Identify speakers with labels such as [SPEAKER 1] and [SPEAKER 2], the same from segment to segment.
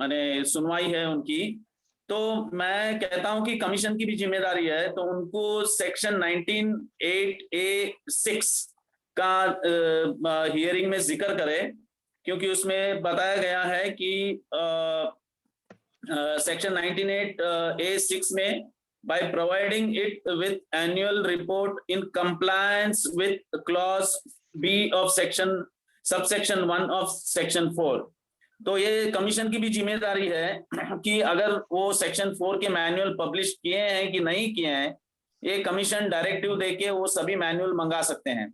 [SPEAKER 1] माने सुनवाई है उनकी, तो मैं कहता हूं कि कमीशन की भी जिम्मेदारी है, तो उनको सेक्शन 19(8)(a)(6) का हियरिंग में जिक्र करे, क्योंकि उसमें बताया गया है कि सेक्शन 19(8)(a)(6) में by providing it with annual report in compliance with clause B of subsection 1 of section 4। तो ये कमीशन की भी जिम्मेदारी है कि अगर वो सेक्शन 4 के मैनुअल पब्लिश किए हैं कि नहीं किए हैं, ये कमीशन डायरेक्टिव देके वो सभी मैनुअल मंगा सकते हैं।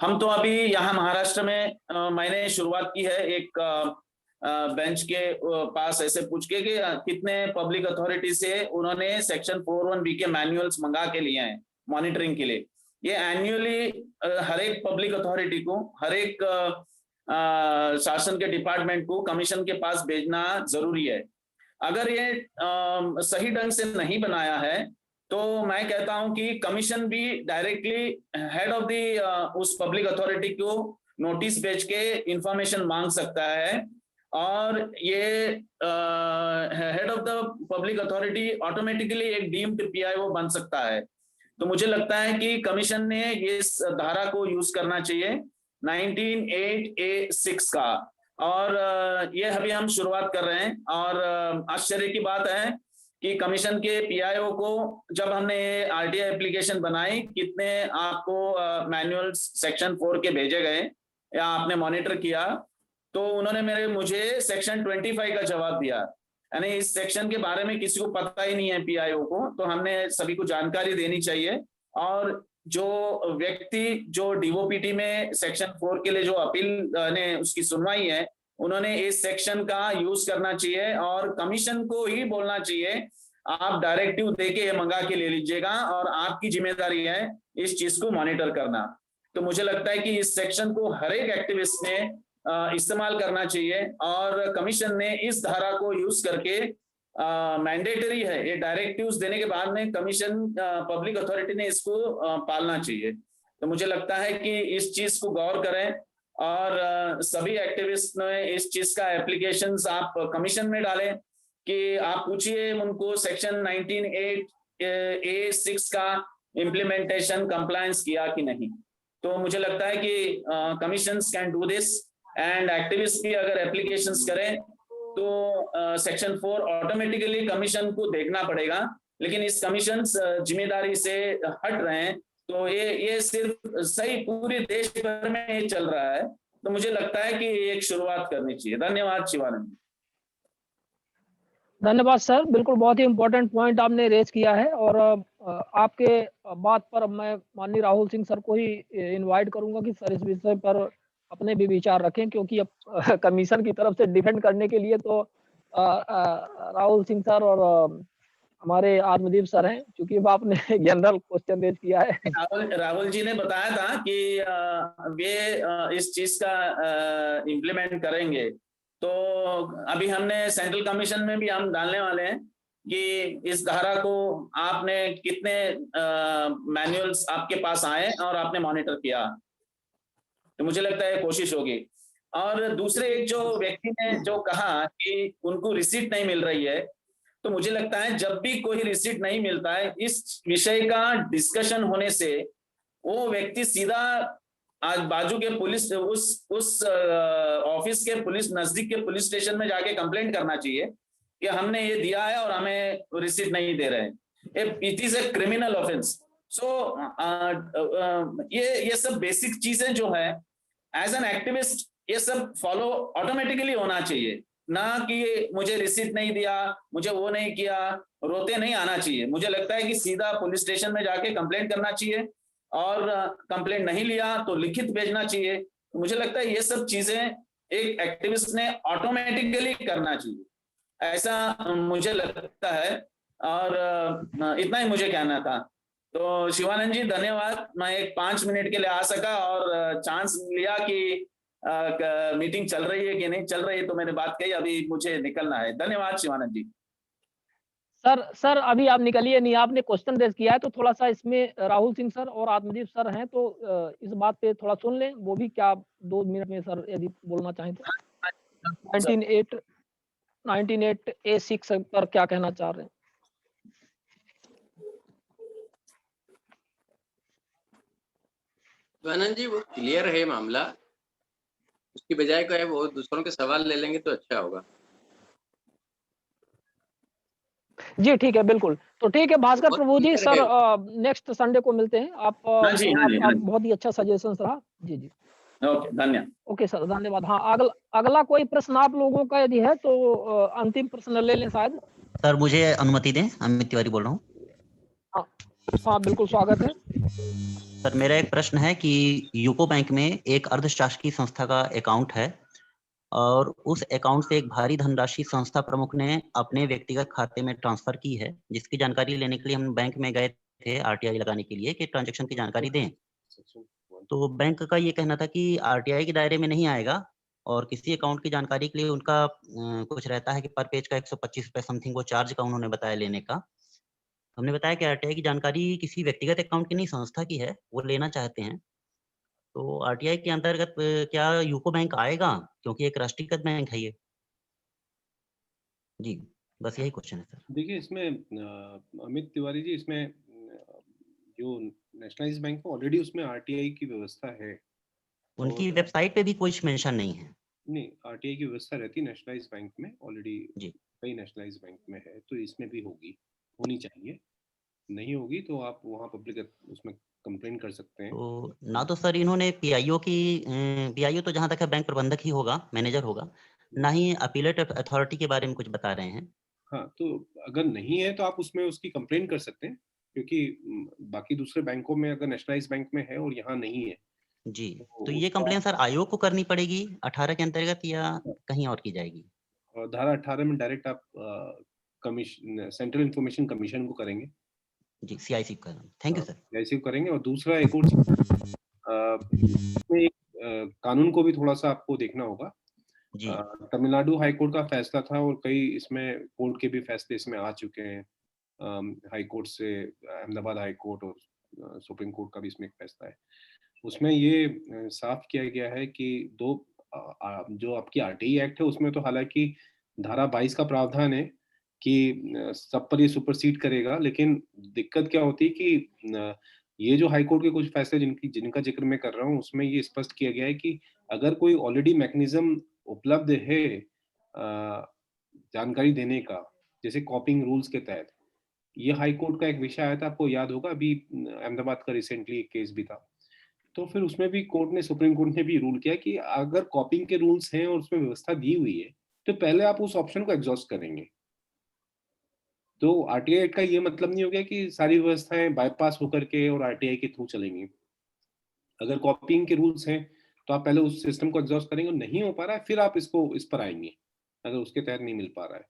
[SPEAKER 1] हम तो अभी यहाँ महाराष्ट्र में मैंने शुरुआत की है एक बेंच के पास ऐसे पूछ के कि कितने पब्लिक अथॉरिटी से उन्होंने सेक्शन 4(1)(b) के मैनुअल्स मंगा के लिए हैं मॉनिटरिंग के लिए। ये एनुअली हर एक पब्लिक अथॉरिटी को, हर एक शासन के डिपार्टमेंट को कमीशन के पास भेजना जरूरी है। अगर ये सही ढंग से नहीं बनाया है तो मैं कहता हूं कि कमीशन भी डायरेक्टली हेड ऑफ द उस पब्लिक अथॉरिटी को नोटिस भेज के इंफॉर्मेशन मांग सकता है, और ये head of the public authority automatically एक डीम्ड पीआईओ बन सकता है। तो मुझे लगता है कि कमीशन ने इस धारा को यूज करना चाहिए 19(8)(a)(6) का, और ये अभी हम शुरुआत कर रहे हैं। और आश्चर्य की बात है कि कमीशन के पीआईओ को जब हमने आरटीआई एप्लीकेशन बनाई, कितने आपको मैनुअल सेक्शन 4 के भेजे गए या आपने मॉनिटर किया, तो उन्होंने मुझे सेक्शन 25 का जवाब दिया। यानी इस सेक्शन के बारे में किसी को पता ही नहीं है पीआईओ को, तो हमने सभी को जानकारी देनी चाहिए। और जो व्यक्ति जो डीओपीटी में सेक्शन 4 के लिए जो अपील ने उसकी सुनवाई है, उन्होंने इस सेक्शन का यूज करना चाहिए और कमीशन को ही बोलना चाहिए आप डायरेक्टिव देके मंगा के ले लीजिएगा और आपकी जिम्मेदारी है इस चीज को मॉनिटर करना। तो मुझे लगता है कि इस सेक्शन को हर एक एक्टिविस्ट ने इस्तेमाल करना चाहिए, और कमीशन ने इस धारा को यूज करके मैंडेटरी है, ये डायरेक्टिव्स देने के बाद में कमीशन पब्लिक अथॉरिटी ने इसको पालना चाहिए। तो मुझे लगता है कि इस चीज को गौर करें, और सभी एक्टिविस्ट ने इस चीज का एप्लीकेशंस आप कमीशन में डालें कि आप पूछिए उनको सेक्शन 19(8)(a)(6) का इम्प्लीमेंटेशन कंप्लायंस किया कि नहीं। तो मुझे लगता है कि commissions can do this, and activist भी अगर एप्लीकेशंस करें तो सेक्शन 4 ऑटोमेटिकली कमीशन को देखना पड़ेगा। लेकिन इस कमीशन जिम्मेदारी से हट रहे हैं, तो ये सिर्फ सही पूरे देश भर में ये चल रहा है। तो मुझे लगता है कि एक शुरुआत करनी चाहिए। धन्यवाद शिवानंद।
[SPEAKER 2] धन्यवाद सर, बिल्कुल बहुत ही इम्पोर्टेंट पॉइंट आपने रेज किया है। और आपके बात पर मैं माननीय राहुल सिंह सर को ही इनवाइट करूंगा कि सर इस विषय पर अपने भी विचार रखें, क्योंकि अब कमीशन की तरफ से डिफेंड करने के लिए तो राहुल सिंह सर और हमारे आत्मदीप सर हैं, क्योंकि आपने जनरल क्वेश्चन रेज किया है।
[SPEAKER 1] राहुल जी ने बताया था कि वे इस चीज का इम्प्लीमेंट करेंगे, तो अभी हमने सेंट्रल कमीशन में भी हम डालने वाले हैं कि इस धारा को आपने कितने मैनुअल्स आपके पास आए और आपने मॉनिटर किया। तो मुझे लगता है कोशिश होगी। और दूसरे एक जो व्यक्ति ने जो कहा कि उनको रिसीट नहीं मिल रही है, तो मुझे लगता है जब भी कोई रिसीट नहीं मिलता है, इस विषय का डिस्कशन होने से वो व्यक्ति सीधा आज बाजू के पुलिस उस ऑफिस के पुलिस नजदीक के पुलिस स्टेशन में जाके कंप्लेंट करना चाहिए कि हमने ये दिया है और हमें रिसीट नहीं दे रहे हैं। It is a criminal offence. So ये सब बेसिक चीजें जो है एज एन एक्टिविस्ट ये सब फॉलो ऑटोमेटिकली होना चाहिए, ना कि मुझे रिसीट नहीं दिया, मुझे वो नहीं किया, रोते नहीं आना चाहिए। मुझे लगता है कि सीधा पुलिस स्टेशन में जाके कंप्लेंट करना चाहिए, और कंप्लेंट नहीं लिया तो लिखित भेजना चाहिए। तो मुझे लगता है ये सब चीजें एक एक्टिविस्ट ने ऑटोमेटिकली करना चाहिए, ऐसा मुझे लगता है। और इतना ही मुझे कहना था। तो शिवानंद जी धन्यवाद, मैं एक 5 मिनट के लिए आ सका और चांस लिया कि मीटिंग चल रही है कि नहीं चल रही है, तो मैंने बात कही, अभी मुझे निकलना है। धन्यवाद शिवानंद जी।
[SPEAKER 2] सर अभी आप निकलिए नहीं, आपने क्वेश्चन रेज किया है, तो थोड़ा सा इसमें राहुल सिंह सर और आत्मदीप सर हैं, तो इस बात पे थोड़ा सुन लें, वो भी क्या 2 मिनट में सर यदि बोलना चाहें तो। 19(8) 198A6 पर क्या कहना चाह रहे हैं?
[SPEAKER 3] तो आनंद जी वो क्लियर है मामला, उसकी बजाय को है वो दूसरों के सवाल ले लेंगे तो अच्छा होगा।
[SPEAKER 2] जी, ठीक है, बिल्कुल। तो ठीक है भास्कर
[SPEAKER 3] बहुत
[SPEAKER 2] प्रभु जी,
[SPEAKER 3] क्लियर
[SPEAKER 2] सर
[SPEAKER 3] है।
[SPEAKER 2] नेक्स्ट संडे को मिलते हैं। आप
[SPEAKER 1] हाँ जी, हाँ जी,
[SPEAKER 2] आप
[SPEAKER 1] हाँ जी।
[SPEAKER 2] बहुत ही अच्छा सजेशंस रहा। जी, जी।
[SPEAKER 1] ओके, धन्यवाद।
[SPEAKER 2] ओके सर, धन्यवाद। हाँ, अगला कोई प्रश्न आप लोगों का यदि है तो अंतिम प्रश्न ले लें शायद।
[SPEAKER 4] सर मुझे अनुमति दें, अमित तिवारी बोल रहा हूँ।
[SPEAKER 2] हाँ, हाँ, बिल्कुल स्वागत है।
[SPEAKER 4] सर मेरा एक प्रश्न है कि यूको बैंक में एक अर्धशासकीय संस्था का अकाउंट है और उस अकाउंट से एक भारी धनराशि संस्था प्रमुख ने अपने व्यक्तिगत खाते में ट्रांसफर की है, जिसकी जानकारी लेने के लिए हम बैंक में गए थे आरटीआई लगाने के लिए कि ट्रांजैक्शन की जानकारी दें। तो बैंक का ये कहना था कि आरटीआई के दायरे में नहीं आएगा और किसी अकाउंट की जानकारी के लिए उनका कुछ रहता है कि पर पेज का 125 रुपए समथिंग वो चार्ज का उन्होंने बताया लेने का। हमने बताया कि आरटीआई की जानकारी किसी व्यक्तिगत अकाउंट की नहीं, संस्था की है, वो लेना चाहते हैं। तो आरटीआई के अंतर्गत क्या यूको बैंक आएगा? क्योंकि एक राष्ट्रीयकृत बैंक है ये। जी, बस यही क्वेश्चन है सर।
[SPEAKER 5] देखिए इसमें अमित तिवारी जी, इसमें जो नेशनलाइज्ड बैंक है ऑलरेडी उसमें आरटीआई की व्यवस्था है।
[SPEAKER 4] उनकी
[SPEAKER 5] और
[SPEAKER 4] वेबसाइट पे भी कुछ मेंशन नहीं है।
[SPEAKER 5] नहीं, आरटीआई की व्यवस्था रहती है नेशनलाइज्ड बैंक में ऑलरेडी,
[SPEAKER 4] जी।
[SPEAKER 5] कई नेशनलाइज्ड बैंक में है, तो इसमें भी होगी, होनी चाहिए। नहीं होगी तो आप वहाँ पब्लिक उसमें कंप्लेन कर सकते हैं।
[SPEAKER 4] तो ना तो सर इन्होंने पीआईओ की पीआईओ तो जहाँ तक है बैंक प्रबंधक ही होगा, मैनेजर होगा, ना ही अपीलेट अथॉरिटी के बारे में कुछ बता रहे हैं।
[SPEAKER 5] हाँ, तो अगर नहीं है तो आप उसमें उसकी कंप्लेन कर सकते हैं, क्योंकि बाकी दूसरे बैंकों में अगर नेशनलाइज्ड बैंक में है और यहाँ नहीं है
[SPEAKER 4] जी,
[SPEAKER 5] तो
[SPEAKER 4] तो ये
[SPEAKER 5] उसका
[SPEAKER 4] कंप्लेन सर आयोग को करनी पड़ेगी 18 के अंतर्गत या कहीं और की जाएगी?
[SPEAKER 5] धारा 18 में डायरेक्ट आप कमीशन, सेंट्रल इंफॉर्मेशन कमीशन को करेंगे।
[SPEAKER 4] जी, सीआईसी का। Thank you sir.
[SPEAKER 5] रिसीव करेंगे। और दूसरा एक और चीज, इसमें एक कानून को भी थोड़ा सा आपको देखना होगा।
[SPEAKER 4] जी।
[SPEAKER 5] तमिलनाडु हाई कोर्ट का फैसला था और कई इसमें कोर्ट के भी फैसले इसमें आ चुके हैं। हाई कोर्ट से अहमदाबाद हाई कोर्ट और सुप्रीम कोर्ट का भी इसमें एक फैसला है। उसमें ये साफ किया गया है कि जो आपकी आरटीआई एक्ट है उसमें तो हालांकि धारा 22 का प्रावधान है कि सब पर ये सुपरसीड करेगा, लेकिन दिक्कत क्या होती है कि ये जो हाई कोर्ट के कुछ फैसले जिनका जिक्र मैं कर रहा हूँ उसमें ये स्पष्ट किया गया है कि अगर कोई ऑलरेडी मैकेनिज्म उपलब्ध है जानकारी देने का, जैसे कॉपिंग रूल्स के तहत, ये हाई कोर्ट का एक विषय आया था, आपको याद होगा, अभी अहमदाबाद का रिसेंटली एक केस भी था। तो फिर उसमें भी कोर्ट ने, सुप्रीम कोर्ट ने भी रूल किया कि अगर कॉपिंग के रूल्स हैं और उसमें व्यवस्था दी हुई है तो पहले आप उस ऑप्शन को एग्जॉस्ट करेंगे। तो आरटीआई एक्ट का ये मतलब नहीं हो गया कि सारी व्यवस्थाएं बाईपास होकर के और आरटीआई के थ्रू चलेंगी। अगर कॉपिंग के रूल्स हैं तो आप पहले उस सिस्टम को एग्जॉस्ट करेंगे, और नहीं हो पा रहा है फिर आप इसको इस पर आएंगे अगर उसके तहत नहीं मिल पा रहा है।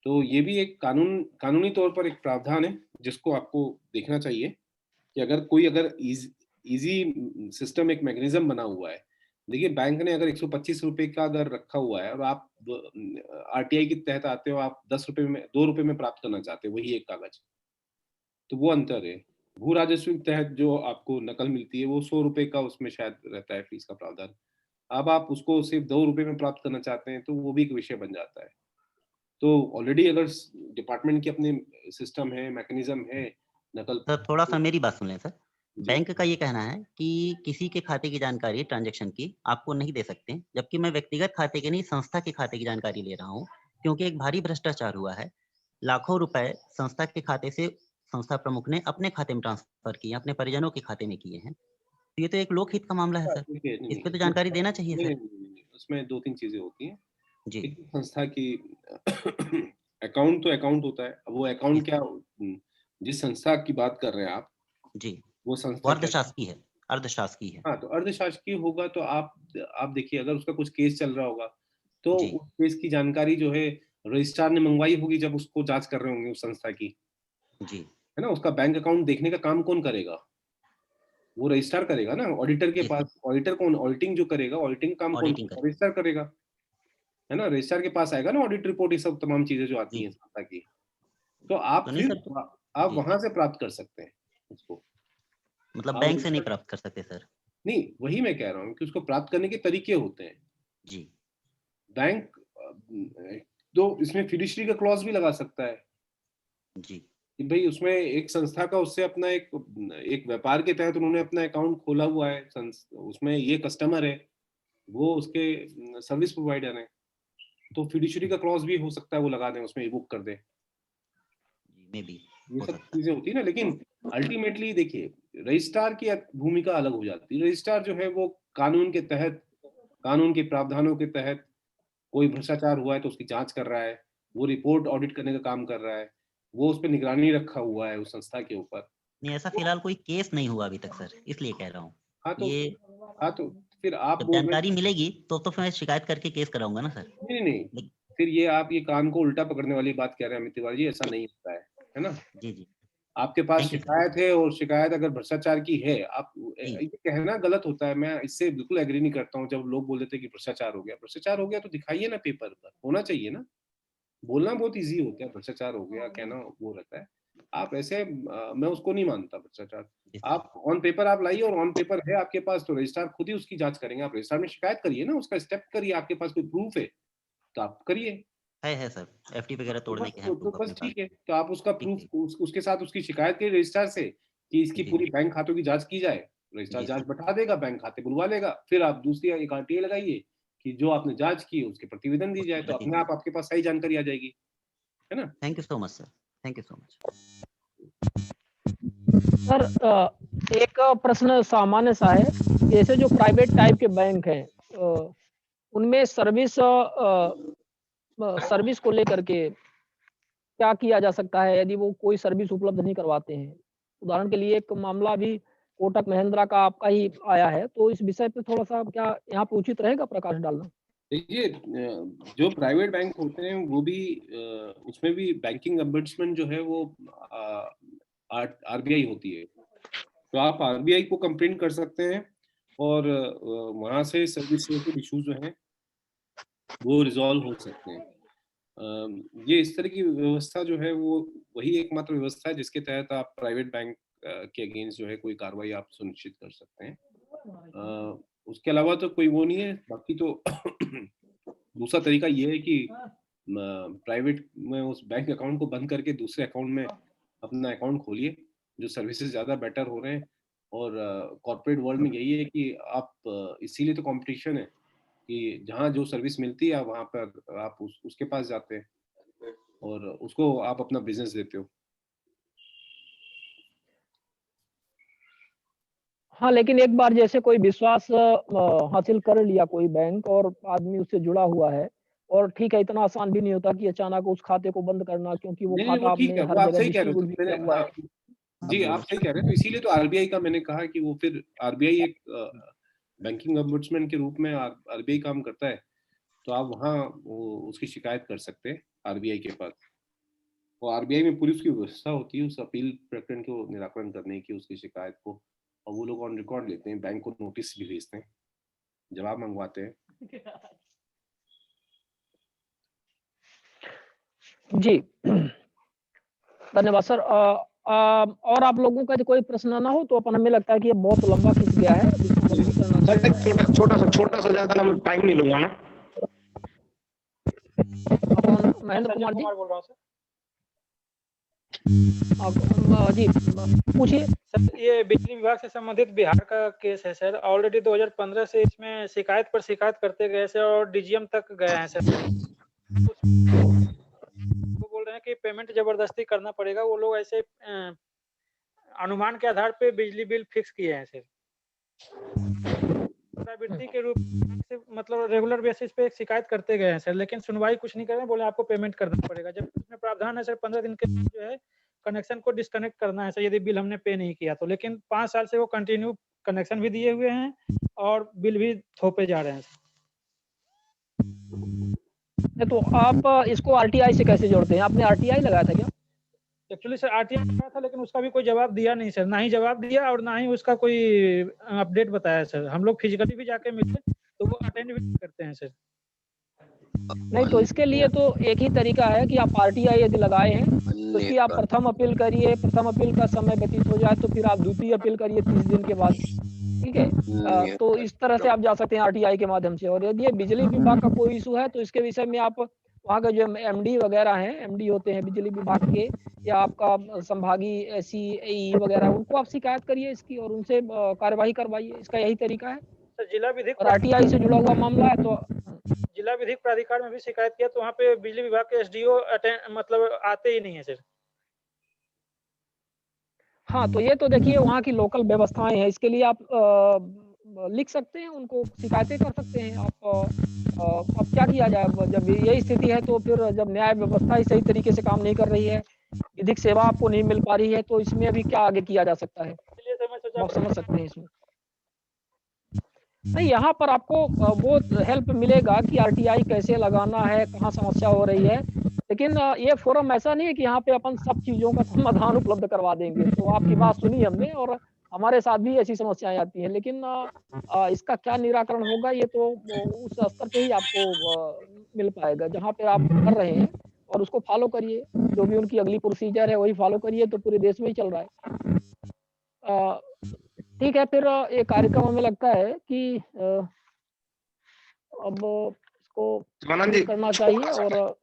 [SPEAKER 5] तो ये भी एक कानूनी तौर पर एक प्रावधान है जिसको आपको देखना चाहिए कि अगर इजी सिस्टम, एक मैकेनिज्म बना हुआ है। देखिए बैंक ने अगर 125 रुपए का अगर रखा हुआ है और आप आरटीआई के तहत आते हो, आप 10 रुपए में, 2 रुपए में प्राप्त करना चाहते हो वही एक कागज, तो वो अंतर है। भू राजस्व के तहत जो आपको नकल मिलती है वो 100 रुपए का उसमें शायद रहता है फीस का प्रावधान। अब आप उसको सिर्फ 2 रुपए में प्राप्त करना चाहते हैं तो वो भी एक विषय बन जाता है। तो ऑलरेडी अगर डिपार्टमेंट की अपने सिस्टम है, मैकेनिज्म है नकल।
[SPEAKER 4] सर थोड़ा सा मेरी बात सुन लें सर।
[SPEAKER 5] जी।
[SPEAKER 4] बैंक का ये कहना है कि किसी के खाते की जानकारी ट्रांजैक्शन की आपको नहीं दे सकते, जबकि मैं व्यक्तिगत खाते की नहीं संस्था के खाते की जानकारी ले रहा हूँ, क्योंकि एक भारी भ्रष्टाचार हुआ है। लाखों रुपए संस्था के खाते से संस्था प्रमुख ने अपने खाते में ट्रांसफर किए, अपने परिजनों के खाते में किए हैं। तो ये तो एक लोकहित का मामला है सर,
[SPEAKER 5] ठीक है, नहीं,
[SPEAKER 4] इस पे तो
[SPEAKER 5] इसमें
[SPEAKER 4] जानकारी देना चाहिए
[SPEAKER 5] नहीं,
[SPEAKER 4] सर।
[SPEAKER 5] नहीं, नहीं, नहीं, उसमें 2-3 चीजें होती हैं।
[SPEAKER 4] जी।
[SPEAKER 5] एक तो संस्था की अकाउंट तो अकाउंट होता है। अब वो अकाउंट क्या, जिस संस्था की बात कर रहे हैं आप,
[SPEAKER 4] जी,
[SPEAKER 5] वो
[SPEAKER 4] वो
[SPEAKER 5] संस्था क्या,
[SPEAKER 4] अर्धशासकीय है, अर्धशासकीय है।
[SPEAKER 5] हाँ, तो अर्धशासकीय होगा तो आप देखिए अगर उसका कुछ केस चल रहा होगा तो
[SPEAKER 4] जी।
[SPEAKER 5] उस केस की जानकारी जो है रजिस्ट्रार ने मंगवाई होगी जब उसको जांच कर रहे होंगे उस संस्था की,
[SPEAKER 4] जी।
[SPEAKER 5] है ना। उसका बैंक अकाउंट देखने का काम कौन करेगा? वो रजिस्ट्रार करेगा ना। ऑडिटर के
[SPEAKER 4] जी सर।
[SPEAKER 5] पास, ऑडिटर कौन, ऑडिटिंग जो करेगा, ऑडिटिंग काम कौन
[SPEAKER 4] ऑडिटिंग
[SPEAKER 5] करेगा?
[SPEAKER 4] कर।
[SPEAKER 5] रजिस्ट्रार करेगा, है ना। रजिस्ट्रार के पास आएगा ना ऑडिट रिपोर्ट, ये सब तमाम चीजें जो आती
[SPEAKER 4] जी।
[SPEAKER 5] हैं संस्था की। तो आप
[SPEAKER 4] तो नहीं
[SPEAKER 5] फिर
[SPEAKER 4] सर तो
[SPEAKER 5] आप
[SPEAKER 4] जी,
[SPEAKER 5] वहां से प्राप्त कर सकते हैं उसको।
[SPEAKER 4] मतलब
[SPEAKER 5] आप
[SPEAKER 4] बैंक से नहीं
[SPEAKER 5] रजिस्टर,
[SPEAKER 4] प्राप्त कर सकते सर।
[SPEAKER 5] नहीं, वही मैं कह रहा हूँ कि उसको प्राप्त करने के तरीके होते हैं।
[SPEAKER 4] जी।
[SPEAKER 5] बैंक तो इसमें फिडुशियरी का क्लॉज भी लगा सकता है
[SPEAKER 4] जी
[SPEAKER 5] कि भाई उसमें एक संस्था का उससे अपना एक व्यापार के तहत उन्होंने अपना अकाउंट खोला हुआ है, उसमें ये कस्टमर है, वो उसके सर्विस प्रोवाइडर है, तो फिडुशियरी का क्लॉज भी हो सकता है वो लगा दें उसमें, बुक कर दें।
[SPEAKER 4] में भी
[SPEAKER 5] ये
[SPEAKER 4] हो
[SPEAKER 5] सब
[SPEAKER 4] सकता है।
[SPEAKER 5] चीजें होती है ना, लेकिन अल्टीमेटली देखिए रजिस्ट्रार की भूमिका अलग हो जाती है। रजिस्ट्रार जो है वो कानून के तहत, कानून के प्रावधानों के तहत कोई भ्रष्टाचार हुआ है तो उसकी जांच कर रहा है, वो रिपोर्ट ऑडिट करने का काम कर रहा है, वो उस पर निगरानी रखा हुआ है उस संस्था के ऊपर।
[SPEAKER 4] नहीं, ऐसा फिलहाल कोई केस नहीं हुआ अभी तक सर, इसलिए कह रहा हूँ।
[SPEAKER 5] हाँ तो
[SPEAKER 4] ये
[SPEAKER 5] हाँ तो फिर आप
[SPEAKER 4] जब
[SPEAKER 5] बोल रहे
[SPEAKER 4] जानकारी मिलेगी तो मैं शिकायत करके केस कराऊंगा ना सर।
[SPEAKER 5] नहीं नहीं,
[SPEAKER 4] लेकिन
[SPEAKER 5] फिर ये आप ये कान को उल्टा पकड़ने वाली बात कह रहे हैं अमित तिवारी जी, ऐसा नहीं होता है ना।
[SPEAKER 4] जी जी
[SPEAKER 5] आपके पास
[SPEAKER 4] थैंक यू सर।
[SPEAKER 5] शिकायत है और शिकायत अगर भ्रष्टाचार की है, आप
[SPEAKER 4] जी
[SPEAKER 5] ये कहना गलत होता है, मैं इससे बिल्कुल एग्री नहीं करता हूँ जब लोग बोल देते हैं कि भ्रष्टाचार हो गया। भ्रष्टाचार हो गया तो दिखाइए ना, पेपर पर होना चाहिए ना। बोलना बहुत इजी होता है भ्रष्टाचार हो गया, कहना वो रहता है। आप ऐसे मैं उसको नहीं मानता भ्रष्टाचार।
[SPEAKER 4] जी
[SPEAKER 5] आप ऑन पेपर आप लाइए, और ऑन पेपर है आपके पास तो रजिस्ट्रार खुद ही उसकी जांच करेंगे। आप रजिस्ट्रार में शिकायत करिए ना, उसका स्टेप करिए, आपके पास कोई प्रूफ है तो आप करिए।
[SPEAKER 4] है सर, एफडी वगैरह
[SPEAKER 5] तो
[SPEAKER 4] तोड़ने
[SPEAKER 5] बस
[SPEAKER 4] के हैं
[SPEAKER 5] तो
[SPEAKER 4] प्रूफ
[SPEAKER 5] बस
[SPEAKER 4] अपने पास।
[SPEAKER 5] ठीक है, तो आप उसका
[SPEAKER 4] ठीक
[SPEAKER 5] प्रूफ
[SPEAKER 4] है
[SPEAKER 5] उसके साथ उसकी शिकायत करिए रजिस्ट्रार से कि इसकी
[SPEAKER 4] जी
[SPEAKER 5] पूरी बैंक खातों की जांच की जाए। रजिस्ट्रार
[SPEAKER 4] जी
[SPEAKER 5] जांच
[SPEAKER 4] सर।
[SPEAKER 5] बैठा देगा, बैंक खाते बुलवा लेगा, फिर आप दूसरी एक आरटीआई लगाइए कि जो आपने जांच की उसके प्रतिवेदन दी
[SPEAKER 4] उसकी
[SPEAKER 5] जाए, तो
[SPEAKER 4] प्रति
[SPEAKER 5] अपने आप आपके पास सही जानकारी आ जाएगी, है ना।
[SPEAKER 4] Thank you so much sir, thank you so much.
[SPEAKER 2] Sir एक प्रश्न सामान्य सा है, जैसे जो प्राइवेट टाइप के बैंक हैं उनमें सर्विस को लेकर के क्या किया जा सकता है यदि वो कोई सर्विस उपलब्ध नहीं करवाते हैं? उदाहरण के लिए एक मामला भी कोटक महिंद्रा का आपका ही आया है, तो इस विषय पे थोड़ा-सा क्या यहाँ पे उचित रहेगा प्रकाश डालना?
[SPEAKER 5] देखिए जो प्राइवेट बैंक होते हैं वो भी उसमें भी बैंकिंग अम्बड्समैन जो है वो आरबीआई होती है, तो आप आरबीआई को कंप्लेंट कर सकते हैं और वहां से सर्विस रिलेटेड इश्यूज जो हैं वो रिजॉल्व हो सकते हैं। ये इस तरह की व्यवस्था जो है वो वही एकमात्र व्यवस्था है जिसके तहत आप प्राइवेट बैंक के अगेंस्ट जो है कोई कार्रवाई आप सुनिश्चित कर सकते हैं। उसके अलावा तो कोई वो नहीं है, बाकी तो दूसरा तरीका ये है कि प्राइवेट में उस बैंक अकाउंट को बंद करके दूसरे अकाउंट में अपना अकाउंट खोलिए, जो सर्विसेज ज़्यादा बेटर हो रहे हैं। और कॉर्पोरेट वर्ल्ड में यही है कि आप इसीलिए तो कंपटीशन है कि जहाँ जो सर्विस मिलती है वहाँ पर आप उसके पास जाते हैं और उसको आप अपना बिजनेस देते हो।
[SPEAKER 2] हाँ, लेकिन एक बार जैसे कोई विश्वास हासिल कर लिया कोई बैंक और आदमी उससे जुड़ा हुआ है और ठीक है, इतना आसान भी नहीं होता कि अचानक उस खाते को बंद करना, क्योंकि वो
[SPEAKER 5] नहीं नहीं,
[SPEAKER 2] खाता
[SPEAKER 5] वो ठीक
[SPEAKER 2] आपने
[SPEAKER 5] है, वो
[SPEAKER 2] हर
[SPEAKER 5] आप
[SPEAKER 2] जगह
[SPEAKER 5] सही कह रहे हो।
[SPEAKER 2] डिस्ट्रीब्यूट
[SPEAKER 5] तो
[SPEAKER 2] भी
[SPEAKER 5] मैंने
[SPEAKER 2] किया हुआ है।
[SPEAKER 5] जी आप सही कह रहे हैं, तो इसीलिए तो आरबीआई का मैंने कहा कि वो फिर आरबीआई एक बैंकिंग अम्बड्समैन के रूप में आरबीआई काम करता है, तो आप वहाँ उसकी शिकायत कर सकते हैं आरबीआई के पास। और आरबीआई में पूरी उसकी व्यवस्था होती है उस अपील प्रकरण को निराकरण करने की, उसकी शिकायत को, और वो लोग ऑन रिकॉर्ड लेते हैं, बैंक को नोटिस भी भेजते हैं, जवाब मंगवाते हैं।
[SPEAKER 2] जी, धन्यवाद सर। और आप लोगों का जो कोई प्रश्न ना हो तो अपन, हमें लगता है कि ये बहुत लंबा खिंच गया है, इसको बंद भी करना
[SPEAKER 6] सर
[SPEAKER 2] चाहिए।
[SPEAKER 6] एक छोटा सा ज्यादा मैं टाइम नहीं लूंगा ना।
[SPEAKER 2] कौन? महेंद्र कुमार जी
[SPEAKER 7] बोल रहा हूँ सर।
[SPEAKER 2] जी पूछिए।
[SPEAKER 7] सर ये बिजली विभाग से संबंधित बिहार का केस है सर। ऑलरेडी 2015 से इसमें शिकायत पर शिकायत करते गए सर और डीजीएम तक गए हैं सर। वो बोल रहे हैं कि पेमेंट जबरदस्ती करना पड़ेगा। वो लोग ऐसे अनुमान के आधार पे बिजली बिल फिक्स किए हैं सर। वृत्ति के रूप से मतलब रेगुलर बेसिस पे शिकायत करते गए हैं सर, लेकिन सुनवाई कुछ नहीं कर रहे। बोले आपको पेमेंट करना पड़ेगा, जब उसमें प्रावधान है सर 15 दिन के जो है कनेक्शन को डिस्कनेक्ट करना है सर यदि बिल हमने पे नहीं किया तो। लेकिन 5 साल से वो कंटिन्यू कनेक्शन भी दिए हुए हैं और बिल भी थोपे जा रहे हैं सर।
[SPEAKER 2] तो आप इसको आरटीआई से कैसे जोड़ते हैं? आपने आरटीआई लगाया था क्या?
[SPEAKER 7] एक्चुअली सर आरटीआई लगाया था, लेकिन उसका भी कोई जवाब दिया नहीं सर। ना ही जवाब दिया और ना ही उसका कोई अपडेट बताया सर। हम लोग फिजिकली भी जाके मिले तो वो अटेंड भी नहीं करते हैं सर।
[SPEAKER 2] नहीं, तो इसके लिए तो एक ही तरीका है कि आप आरटीआई यदि लगाए हैं तो उसकी आप प्रथम अपील करिए। प्रथम अपील का समय व्यतीत हो जाए तो फिर आप द्वितीय अपील करिए 30 दिन के बाद, ठीक है। तो इस तरह से आप जा सकते हैं आरटीआई के माध्यम से। और यदि ये बिजली विभाग का कोई इशू है तो इसके विषय में आप वहाँ के जो एमडी वगैरह हैं, एमडी होते हैं बिजली विभाग के, या आपका संभागीय एसी एई वगैरह, उनको आप शिकायत करिए इसकी और उनसे कार्यवाही करवाइए। इसका यही तरीका है।
[SPEAKER 7] सर जिला विधिक
[SPEAKER 2] और आरटीआई से जुड़ा हुआ मामला है तो
[SPEAKER 7] जिला विधिक प्राधिकार में भी शिकायत किया तो वहाँ पे बिजली विभाग के एसडीओ मतलब आते ही नहीं है सर।
[SPEAKER 2] हाँ, तो ये तो देखिए वहाँ की लोकल व्यवस्थाएं हैं। इसके लिए आप लिख सकते हैं, उनको शिकायतें कर सकते हैं आप। अब क्या किया जाए, जब यही स्थिति है तो फिर जब न्याय व्यवस्था ही सही तरीके से काम नहीं कर रही है, विधिक सेवा आपको नहीं मिल पा रही है, तो इसमें अभी क्या आगे किया जा सकता है,
[SPEAKER 7] इसलिए सर मैं सोचा
[SPEAKER 2] आप समझ सकते हैं इसमें। नहीं, यहाँ पर आपको वो हेल्प मिलेगा कि आरटीआई कैसे लगाना है, कहाँ समस्या हो रही है, लेकिन ये फोरम ऐसा नहीं है कि यहाँ पे अपन सब चीज़ों का समाधान उपलब्ध करवा देंगे। तो आपकी बात सुनी हमने और हमारे साथ भी ऐसी समस्याएं आती हैं, लेकिन इसका क्या निराकरण होगा ये तो उस स्तर पे ही आपको मिल पाएगा जहाँ पे आप कर रहे हैं, और उसको फॉलो करिए। जो भी उनकी अगली प्रोसीजर है वही फॉलो करिए, तो पूरे देश में ही चल रहा है। ठीक है, फिर ये कार्यक्रम हमें लगता है कि अब इसको
[SPEAKER 6] शिवानंद जी
[SPEAKER 2] करना चाहिए। और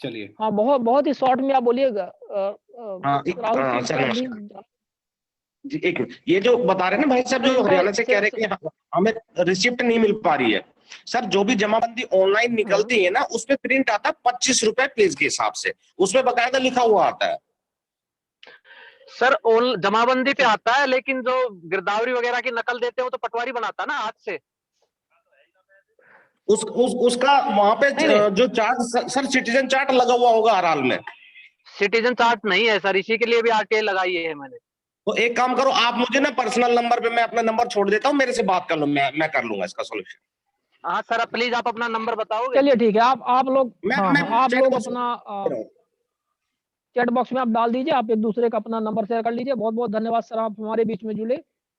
[SPEAKER 5] चलिए,
[SPEAKER 2] हाँ, बहुत ही शॉर्ट में आप बोलिएगा राहुल सिंह
[SPEAKER 6] सर
[SPEAKER 2] सर भी।
[SPEAKER 6] नमस्कार जी। एक मिनट, ये जो बता रहे हैं ना भाई साहब, जो हरियाणा से कह रहे हैं कि हमें रिसिप्ट नहीं मिल पा रही है। सर जो भी जमाबंदी ऑनलाइन निकलती है ना, उसपे प्रिंट आता है 25 रुपए पेज के हिसाब से, उसमें बकायदा लिखा हुआ आता है।
[SPEAKER 8] सर जमाबंदी पे आता है, लेकिन जो गिरदावरी वगैरह की नकल देते हैं वो तो पटवारी बनाता है ना हाथ से।
[SPEAKER 6] उसका वहां पे जो चार्ट, सर सिटीजन चार्ट लगा हुआ होगा हर हाल में।
[SPEAKER 8] सिटीजन चार्ट नहीं है सर, इसी के लिए भी आरटीआई लगाई है मैंने।
[SPEAKER 6] तो एक काम करो, आप मुझे ना पर्सनल नंबर पे, मैं अपना नंबर छोड़ देता हूँ, मेरे से बात कर लो, मैं कर लूंगा इसका सोल्यूशन।
[SPEAKER 8] हाँ सर, प्लीज आप अपना नंबर बताओगे।
[SPEAKER 2] चलिए ठीक है, आप लोग आप
[SPEAKER 6] चैट
[SPEAKER 2] लोग
[SPEAKER 6] बॉक्स
[SPEAKER 2] अपना चैट बॉक्स में आप डाल दीजिए, आप एक दूसरे का अपना नंबर शेयर कर लीजिए। बहुत बहुत धन्यवाद सर, आप हमारे बीच में जुड़े।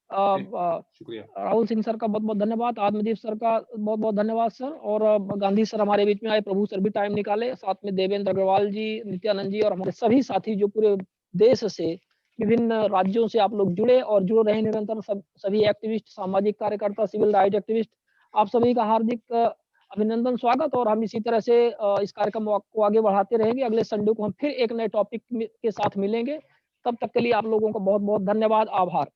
[SPEAKER 5] शुक्रिया।
[SPEAKER 2] राहुल सिंह सर का बहुत बहुत धन्यवाद, आत्मदीप सर का बहुत बहुत धन्यवाद सर, और गांधी सर हमारे बीच में आए, प्रभु सर भी टाइम निकाले, साथ में देवेंद्र अग्रवाल जी, नित्यानंद जी और हमारे सभी साथी जो पूरे देश से विभिन्न राज्यों से आप लोग जुड़े और जुड़ रहे निरंतर, सभी एक्टिविस्ट, सामाजिक कार्यकर्ता, सिविल राइट एक्टिविस्ट, आप सभी का हार्दिक अभिनंदन, स्वागत। और हम इसी तरह से इस कार्यक्रम को आगे बढ़ाते रहेंगे। अगले संडे को हम फिर एक नए टॉपिक के साथ मिलेंगे। तब तक के लिए आप लोगों का बहुत बहुत धन्यवाद, आभार।